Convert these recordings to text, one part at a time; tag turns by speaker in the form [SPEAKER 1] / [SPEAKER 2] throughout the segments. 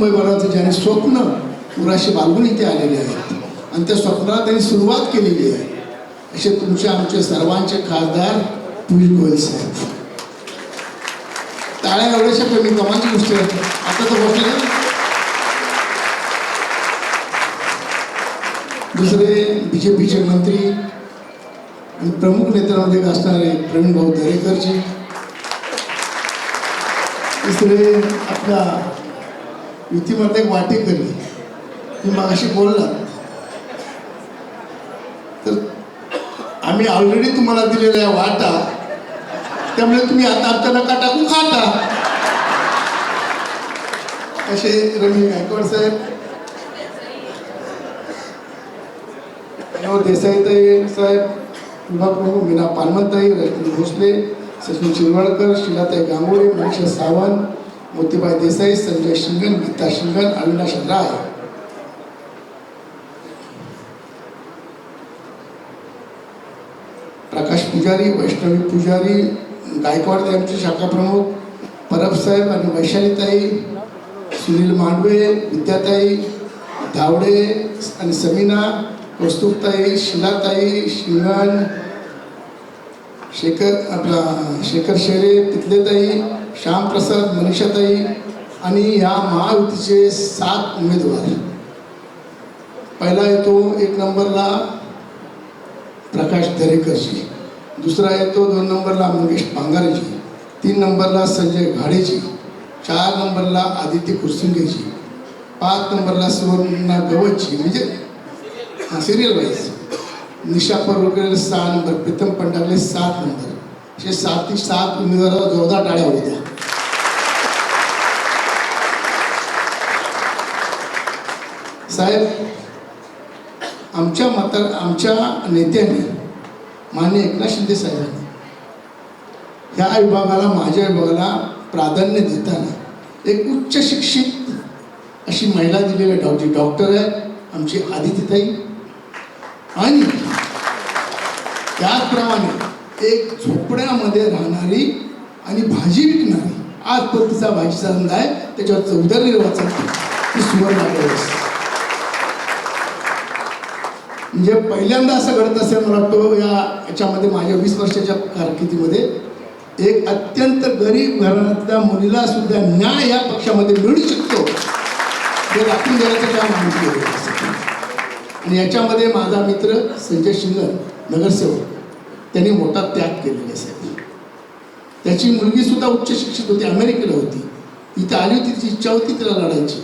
[SPEAKER 1] मुंबईभराचं ज्याने स्वप्न पुराशी बाळगून इथे आलेले आहेत आणि त्या स्वप्नाला त्यांनी सुरुवात केलेली आहे असे तुमचे आमचे सर्वांचे खासदार पियुष गोयल साहेब. टाळ्या एवढ्याशा कमी कमालची गोष्ट आहे. आता तर गोष्ट आहे. दुसरे BJPचे मंत्री आणि प्रमुख नेत्यांमध्ये असणारे प्रवीण भाऊ दरेकरजी. तिसरे आपला युतीमध्ये वाटेकरी, तुम्ही मागाशी बोललात तर आम्ही ऑलरेडी तुम्हाला दिलेल्या वाटा, त्यामुळे तुम्ही आता आमच्या नका टाकून खाता. असे रवी गायकवाड साहेब, देसाईताई साहेब, विभाग प्रमुख मीना पानमनताई, रश्मी भोसले, सचिन शिरवाडकर, शिलाताई गांगुळे, मनीषा सावंत, मोतीबाई देसाई, संजय शिंगण, गीता शिंगण, अविनाश राय, प्रकाश पुजारी, वैष्णवी पुजारी, गायकवाड यांचे शाखा प्रमुख, परब साहेब आणि वैशालीताई, सुनील मांडवे, विद्याताई धावडे आणि समीना, कौस्तुभताई, शिलाताई शिंगण, शेखर शेरे, पितलेताई, श्यामप्रसाद, मनीषाताई आणि या महायुतीचे 7 उमेदवार. पहिला येतो 1 नंबरला प्रकाश दरेकरजी, दुसरा येतो 2 नंबरला मंगेश पांगारेजी, 3 नंबरला संजय घाडेजी, 4 नंबरला आदित्य कुरसिंगेजी, 5 नंबरला सुवर्णा गवतजी, म्हणजे सिरियल वाईज. निशा परोळकर 6 नंबर, प्रीतम पंडागले 7 नंबर. असे 7 उमेदवाराला जोरदार टाळ्या होत्या. साहेब, आमच्या नेत्यांनी माननीय एकनाथ शिंदे साहेबांनी ह्या विभागाला, माझ्या विभागाला प्राधान्य देताना एक उच्च शिक्षित अशी महिला दिलेली डॉक्टर आहे आमची आदित्यताई, आणि त्याचप्रमाणे एक झोपड्यामध्ये राहणारी आणि भाजी विकणारी, आज पण तिचा भाजीचा धंदा आहे, त्याच्यावर उदरनिर्वाह चालतो, ती सुवर्णा गवत. म्हणजे पहिल्यांदा असं घडत असेल मला वाटतं याच्यामध्ये माझ्या 20 वर्षाच्या कारकिर्दीमध्ये, एक अत्यंत गरीब घराण्यातल्या मुलीला सुद्धा न्याय या पक्षामध्ये मिळू शकतो हे दाखवून देण्याचं काम आम्ही केलं. आणि याच्यामध्ये माझा मित्र संजय शिंगण, नगरसेवक, त्यांनी मोठा त्याग केलेला असेल. त्याची मुलगी सुद्धा उच्च शिक्षित होती, अमेरिकेला होती, इथे आली होती, तिची इच्छा होती तिला लढायची,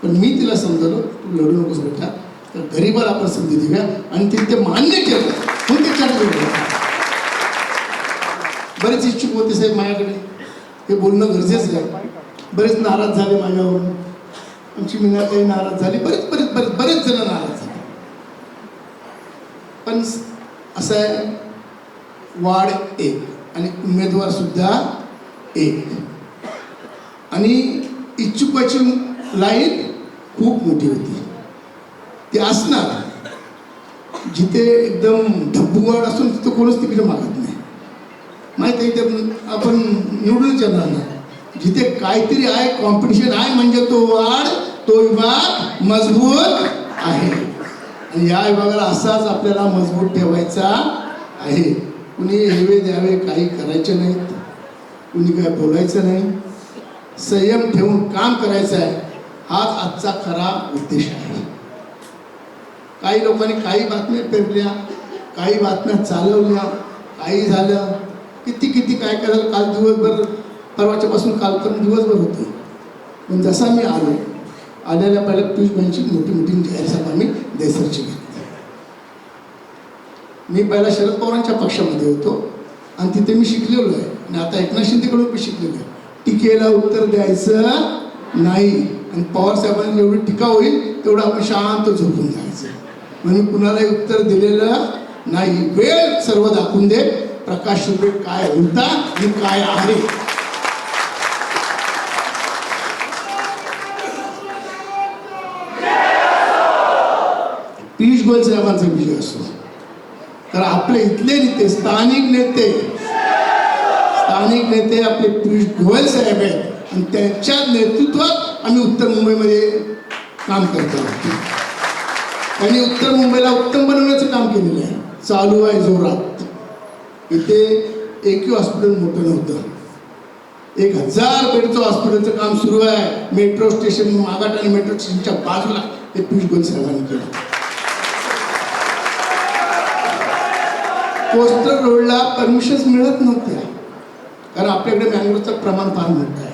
[SPEAKER 1] पण मी तिला समजवलं, तू लढू नकोस बेटा, तर गरीबाला आपण संधी देऊया, आणि ते मान्य केलं. पण त्याच्याकडे बरेच इच्छुक होते साहेब माझ्याकडे, हे बोलणं गरजेचं आहे. बरेच नाराज झाले माझ्यावरून, आमची मीनाताई नाराज झाली, बरेच जण नाराज झाले. पण असं आहे, वाढ 1 आणि उमेदवार सुद्धा 1, आणि इच्छुकाची लाईन खूप मोठी होती. ते असणार जिथे एकदम धब्बूवाड असून तिथं कोणच तिकडे मागत नाही, माहीत आहे, ते आपण निवडूनच येणार ना. जिथे काहीतरी आहे, कॉम्पिटिशन आहे, म्हणजे तो वाढ, तो विभाग मजबूत आहे. आणि या विभागाला असाच आपल्याला मजबूत ठेवायचा आहे. कुणी हेवे द्यावे काही करायचे नाहीत, कुणी काय बोलायचं नाही, संयम ठेवून काम करायचं आहे, हाच आजचा खरा उद्देश आहे. काही लोकांनी काही बातम्या पेरल्या, काही बातम्या चालवल्या, काही झालं, किती काय करायला. काल दिवसभर, परवाच्यापासून काल पण दिवसभर होते. पण जसा मी आलेल्या पहिल्या पियुष भाईंची मोठी जाहीर सभा आम्ही देसरची घेतली. मी पहिला शरद पवारांच्या पक्षामध्ये होतो आणि तिथे मी शिकलेलो आहे, आणि आता एकनाथ शिंदेकडून मी शिकलेलो आहे, टीकेला उत्तर द्यायचं नाही, आणि पवार साहेबांनी जेवढी टीका होईल तेवढं आपण शांत झोपून जायचं. म्हणून कुणालाही उत्तर दिलेलं नाही. वेळ सर्व दाखवून दे प्रकाश रुपये काय होता आणि काय आहे. पियुष गोयल साहेबांचा विजय असो, तर आपले इथले नेते, स्थानिक नेते आपले पियुष गोयल साहेब आहेत, आणि त्यांच्या नेतृत्वात आम्ही उत्तर मुंबईमध्ये काम करतो आहोत. आणि उत्तर मुंबईला उत्तम बनवण्याचं काम केलेलं आहे, चालू आहे जोरात. इथे एकही हॉस्पिटल मोठं नव्हतं, 1000 बेडचं हॉस्पिटलचं काम सुरू आहे. मेट्रो स्टेशन मागाट आणि मेट्रो स्टेशनच्या बाजूला हे पियुष गोयल साहेबांनी केलं. कोस्टल रोडला परमिशन्स मिळत नव्हत्या, कारण आपल्याकडे मँगलोरचं प्रमाण फार मोठं आहे.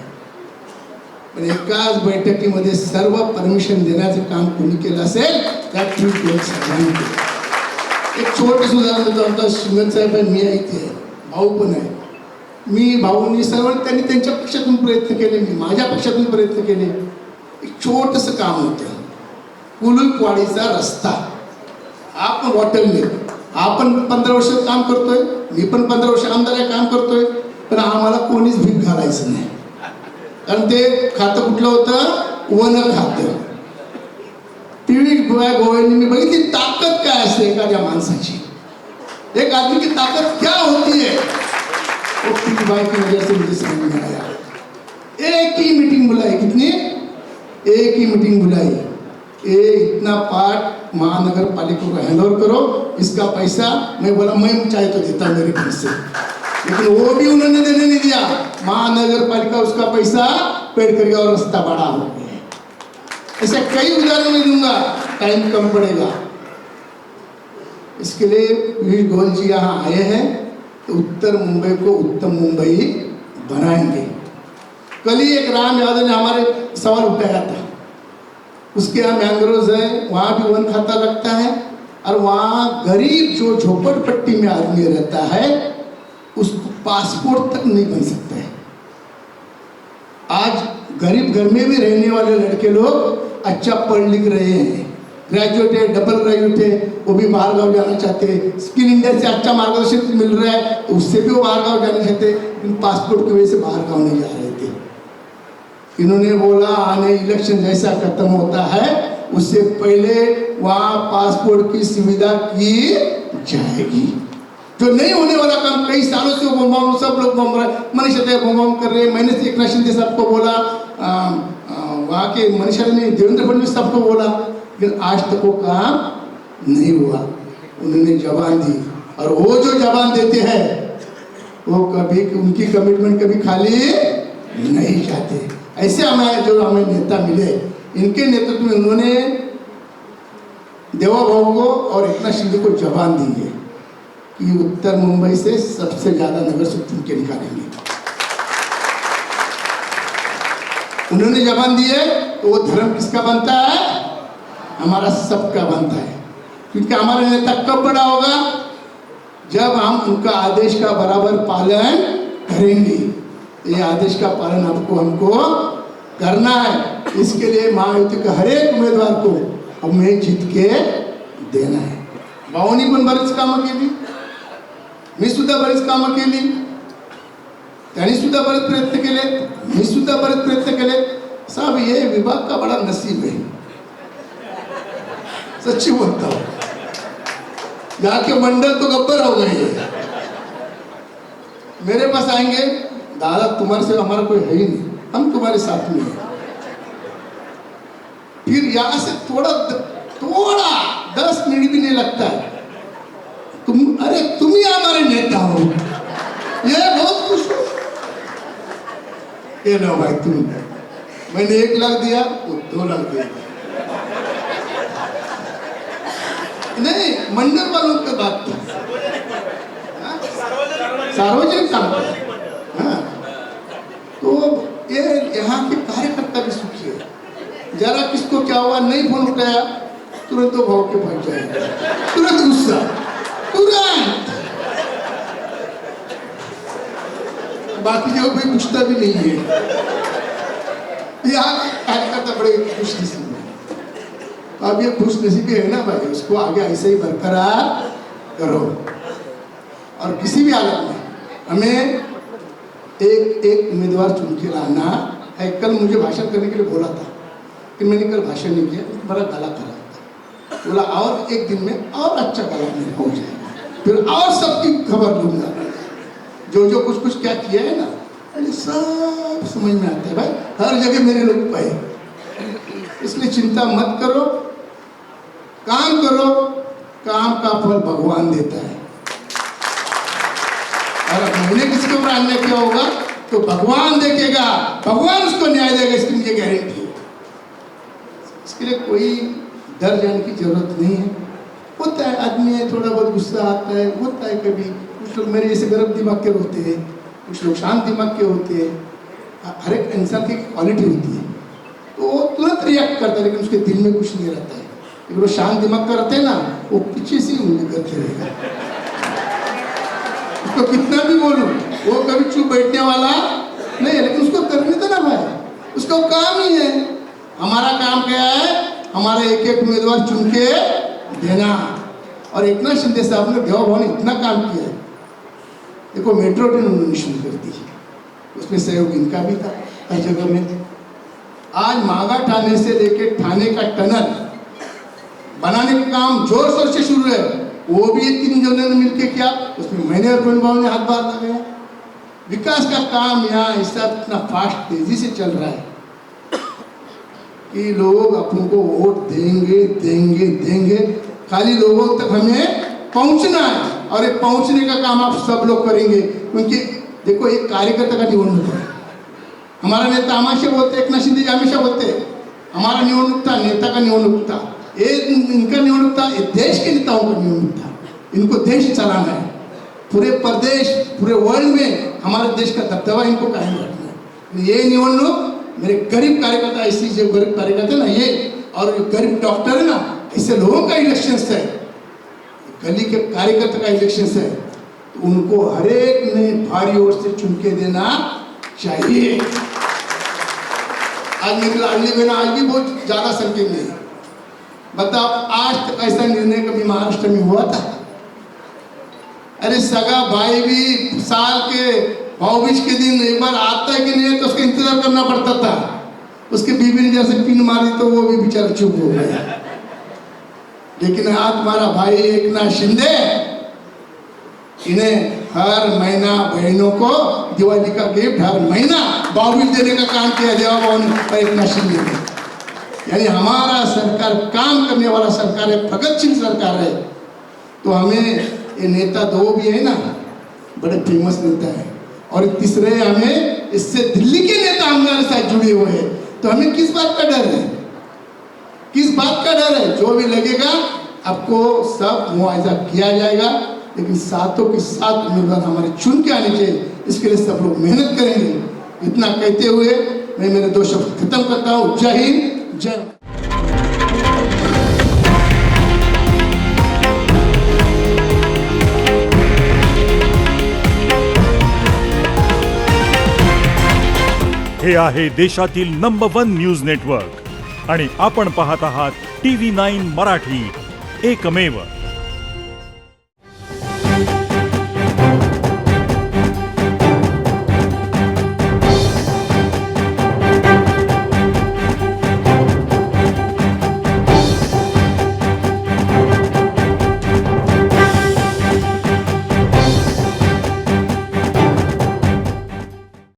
[SPEAKER 1] पण एकाच बैठकीमध्ये सर्व परमिशन देण्याचं काम कोणी केलं असेल, त्या पियुष गोयल साहेबांनी केलं. एक छोटं उदाहरण देतो. आमचा सुगत साहेब आहे, मी इथे भाऊ पण आहे. मी भाऊंनी सर्व त्यांनी त्यांच्या पक्षातून प्रयत्न केले, मी माझ्या पक्षातून प्रयत्न केले. एक छोटंसं काम होतं, कुलुकवाडीचा रस्ता. आपण वॉटरने आपण 15 वर्ष काम करतोय, मी पण 15 वर्ष आमदार काम करतोय, पण आम्हाला कोणीच भीक घालायचं नाही. कारण ते खातं कुठलं होतं, वन खातं. पियुष गोयलनी मी बघितली ताकद काय असते एखाद्या माणसाची, एक आदमी की ताकद क्या होती है, वो पियुष भाई की वजह से मुझे समझ में आया. एक ही मीटिंग बुलाई, कितनी, एक ही मीटिंग बुलाई. ये इतना पार्ट महानगर पालिका को हैंडओवर करो, इसका पैसा. मैं बोला मैं चाहे तो देता मेरे घर से, लेकिन वो भी उन्होंने देने नहीं दिया. महानगर पालिका उसका पैसा पेड़ कर गया और रास्ता बड़ा हो गया. ऐसे कई उदाहरण मैं दूंगा, टाइम कम पड़ेगा. इसके लिए पियुष गोयल जी यहाँ आए हैं तो उत्तर मुंबई को उत्तम मुंबई बनाएंगे. कल ही एक राम यादव ने हमारे सवाल उठाया था, उसके यहाँ मैंग्रोव है, वहाँ भी वन खाता लगता है, और वहाँ गरीब जो झोपड़पट्टी में आदमी रहता है उसको पासपोर्ट तक नहीं बन सकता है. आज गरीब घर में भी रहने वाले लड़के लोग अच्छा पढ़ लिख रहे हैं, ग्रेजुएट है, डबल ग्रेजुएट है, वो भी बाहर गाँव जाना चाहते हैं. स्किल इंडिया से अच्छा मार्गदर्शन मिल रहा है तो उससे भी वो बाहर गाँव जाना चाहते हैं, लेकिन पासपोर्ट की वजह से बाहर गाँव नहीं जा रहे थे. इन्होंने बोला आने इलेक्शन जैसा खत्म होता है उससे पहले वहाँ पासपोर्ट की सुविधा की जाएगी. जो नहीं होने वाला काम कई सालों से वो बम सब लोग बम रहे, मनीषा दे बम कर रहे. मैंने एक शिंदे साहब को बोला, वहाँ के मनीषा ने देवेंद्र फडणवीस साहब को बोला, लेकिन आज तक वो काम नहीं हुआ. उन्होंने जबान दी, और वो जो जबान देते हैं वो कभी उनकी कमिटमेंट कभी खाली नहीं जाते. ऐसे हमें जो हमें नेता मिले, इनके नेतृत्व में उन्होंने देवा भाऊ को और एकनाथ शिंदे को जबान दी है कि उत्तर मुंबई से सबसे ज्यादा नगर से चुन के निकालेंगे. उन्होंने जबान दी है तो वो धर्म किसका बनता है, हमारा सबका बनता है. क्योंकि हमारा नेता कब बड़ा होगा, जब हम उनका आदेश का बराबर पालन करेंगे. ये आदेश का पालन हमको करना है. इसके लिए महायुति के हर एक उमेदवार को हमें जीत के देना है. भाऊनी पण बरीच कामं केली, मी सुद्धा बरीच कामं केली, त्यांनी सुद्धा बरेच प्रयत्न केले, मी सुद्धा बरेच प्रयत्न केले. साहब ये विभाग का बड़ा नसीब है, सच्ची बोलता हूँ. यहाँ के मंडल तो गब्बर हो गए हैं. मेरे पास आएंगे, दादा तुम्हारे से हमारा कोई है ही नहीं, हम तुम्हारे साथ में हैं. फिर यहाँ से थोड़ा 10 मिनट भी नहीं लगता है, अरे तुम ही हमारे नेता हो, ये बहुत खुश हो. ये लो भाई तुम, मैंने 1 लाख दिया, वो 2 लाख दिया. नहीं, मंडल वालों की बात तो सार्वजनिक काम. हाँ, तो ये यहाँ के कार्यकर्ता भी सुखी है. जरा किसको क्या हुआ, नहीं फोन उठाया, तुरंत तो भाव के भाग जाएगा, तुरंत गुस्सा, तुरंत. बाकी जो कोई पूछता भी नहीं है. यहाँ कार्यकर्ता बड़े खुश नसीब है. अब ये खुश नसीबी है ना भाई, उसको आगे ऐसे ही बरकरार करो. और किसी भी हालत में हमें एक उम्मीदवार चुन के लाना है. कल मुझे भाषण करने के लिए बोला था, कि मैंने कल भाषण नहीं किया, बड़ा गला खराब था. बोला और 1 दिन में और अच्छा गला मेरा हो जाएगा, फिर और सबकी खबर लूंगा. जो कुछ क्या किया है ना, सब समझ में आता है भाई. हर जगह मेरे लोग पाए, इसलिए चिंता मत करो, काम करो, काम का फल भगवान देता है। और अब मैंने किसके ऊपर अन्याय किया होगा तो भगवान देखेगा, भगवान उसको न्याय देगा, इसकी मुझे गारंटी है। इसके लिए कोई डर जाने की जरूरत नहीं है। होता है आदमी है, थोड़ा बहुत गुस्सा आता है, होता है कभी। कुछ लोग मेरे जैसे गर्म दिमाग के होते हैं, कुछ लोग शांत दिमाग के होते हैं। हर एक इंसान की क्वालिटी होती है, तो वो तुरंत रिएक्ट करता है, लेकिन उसके दिल में कुछ नहीं रहता है। लेकिन वो शांत दिमाग का रहते हैं ना, वो पीछे से उंगली करते रहेगा। उसको कितना भी बोलूं, वो कभी चुप बैठने वाला नहीं है, लेकिन उसको करने दो ना भाई, उसका काम ही है। हमारा काम क्या है? हमारे एक एक उम्मीदवार चुन के देना। और एकनाथ शिंदे साहब ने देवा भवन इतना काम किया है। देखो मेट्रो ट्रेन उन्होंने शुरू कर दी, उसमें सहयोग इनका भी था कई जगह में। आज मांगा ठाणे से लेके ठाणे का टनल बनाने का काम जोर शोर से शुरू है। वो भी 3 जनों ने मिलकर किया, उसमें मैंने और प्रवीण ने हाथ बार लगाया। विकास का काम यहाँ इस इतना फास्ट तेजी से चल रहा है कि लोग अपन को वोट देंगे देंगे देंगे, खाली लोगों तक हमें पहुंचना है। और ये पहुंचने का काम आप सब लोग करेंगे, क्योंकि देखो एक कार्यकर्ता का निवडणूक है। हमारा नेता हमेशा बोलते, एकनाथ शिंदे जी हमेशा बोलते, हमारा निवडणूक था, नेता का निवडणूक था, इनका निवडणूक था, ये देश के नेताओं का निवडणूक था। इनको देश चलाना है, पूरे प्रदेश पूरे वर्ल्ड में हमारे देश का दबदबा इनको कायम रखना है। ये निवडणूक मेरे गरीब कार्यकर्ता, ऐसी जो गरीब कार्यकर्ता ना ये, और गरीब डॉक्टर है ना, ऐसे लोगों का इलेक्शन है, गली के कार्यकर्ता का इलेक्शन है, तो उनको हर एक ने भारी वोट से चुन के देना चाहिए। आज निकला अगली महीना, आज भी बहुत ज्यादा संख्या में। बताओ आज तक ऐसा निर्णय कभी महाराष्ट्र में हुआ था? अरे सगा भाई भी साल के भाऊबीज के दिन एक बार आता है कि नहीं, तो उसका इंतजार करना पड़ता था। उसके बीवी ने जैसे पिन मारी तो वो भी बेचारा चुप हो गया। लेकिन आज हमारा भाई एकनाथ शिंदे, इन्हें हर महीना बहनों को दिवाली का गिफ्ट, हर महीना भाऊबीज देने का काम किया देवा भवन और एकनाथ शिंदे ने। यानी हमारा सरकार काम करने वाला सरकार है, प्रगतिशील सरकार है। तो हमें ये नेता दो भी है ना, बड़े फेमस नेता है, और तीसरे हमें इससे दिल्ली के नेता हमारे साथ जुड़े हुए हैं। तो हमें किस बात का डर है? किस बात का डर है? जो भी लगेगा आपको सब मुआवजा किया जाएगा, लेकिन सातों के साथ उम्मीदवार हमारे चुन के आने चाहिए। इसके लिए सब लोग मेहनत करेंगे। इतना कहते हुए मैं मेरे 2 शब्द खत्म करता हूँ। जय हिंद, जय।
[SPEAKER 2] हे आहे देशातील नंबर 1 न्यूज नेटवर्क आणि आपण पाहत आहात TV9 मराठी, एकमेव।